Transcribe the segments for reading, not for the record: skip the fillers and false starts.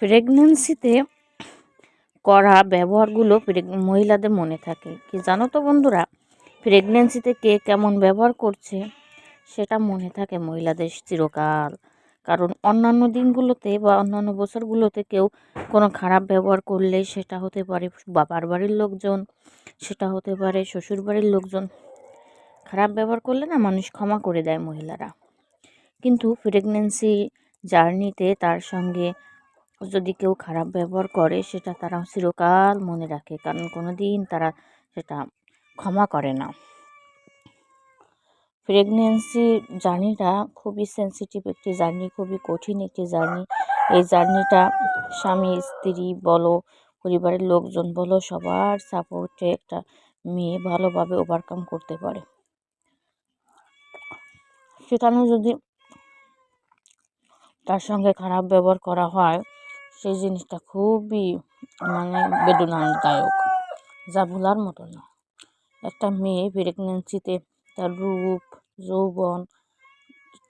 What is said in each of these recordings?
প্রেগনেন্সিতে করা ব্যবহারগুলো মহিলাদের মনে থাকে। কি জানো তো বন্ধুরা, প্রেগনেন্সিতে কে কেমন ব্যবহার করছে সেটা মনে থাকে মহিলাদের চিরকাল। কারণ অন্যান্য দিনগুলোতে বা অন্যান্য বছরগুলোতে কেউ কোনো খারাপ ব্যবহার করলে সেটা হতে পারে বাবার বাড়ির লোকজন, সেটা হতে পারে শ্বশুর বাড়ির লোকজন। খারাপ ব্যবহার করলে না মানুষ ক্ষমা করে দেয় মহিলারা, কিন্তু প্রেগনেন্সি জার্নিতে তার সঙ্গে যদি কেউ খারাপ ব্যবহার করে সেটা তারা চিরকাল মনে রাখে, কারণ কোনো দিন তারা সেটা ক্ষমা করে না। প্রেগনেন্সি জার্নিটা খুবই সেন্সিটিভ একটি জার্নি, খুবই কঠিন একটি জার্নি। এই জার্নিটা স্বামী স্ত্রী বলো, পরিবারের লোকজন বলো, সবার সাপোর্টে একটা মেয়ে ভালোভাবে ওভারকাম করতে পারে। সেখানে যদি তার সঙ্গে খারাপ ব্যবহার করা হয় সেই জিনিসটা খুবই বেদনাদায়ক, যা ভোলার মতো না। একটা মেয়ে প্রেগনেন্সিতে তার রূপ, যৌবন,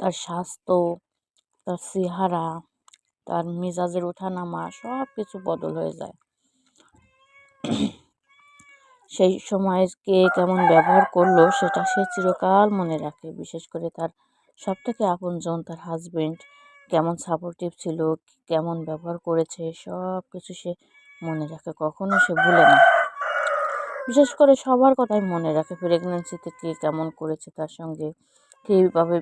তার স্বাস্থ্য, তার চেহারা, তার মেজাজের ওঠানামা সব কিছু বদল হয়ে যায়। সেই সময় কে কেমন ব্যবহার করলো সেটা সে চিরকাল মনে রাখে। বিশেষ করে তার সবথেকে আপনজন তার হাজবেন্ড কেমন সাপোর্টিভ ছিল, কেমন ব্যবহার করেছে, সব কিছু সে মনে রাখে, কখনো সে ভুলে না। বিশেষ করে সবার কথাই মনে রাখে, প্রেগনেন্সিতে কে কেমন করেছে তার সঙ্গে, কীভাবে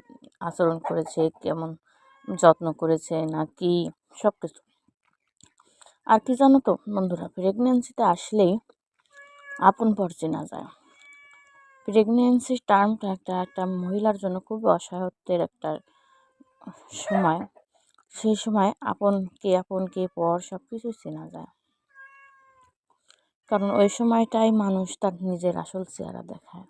আচরণ করেছে, কেমন যত্ন করেছে না কি, সব কিছু। আর কি জানো তো বন্ধুরা, প্রেগনেন্সিতে আসলেই আপন পর চেনা যায়। প্রেগনেন্সি টার্মটা একটা মহিলার জন্য খুব অসহায়ত্বের একটা সময়। সেই সময় আপন কে পর সব কিছু চেনা যায়, কারণ ওই সময়টাই মানুষ তার নিজের আসল চেহারা দেখায়।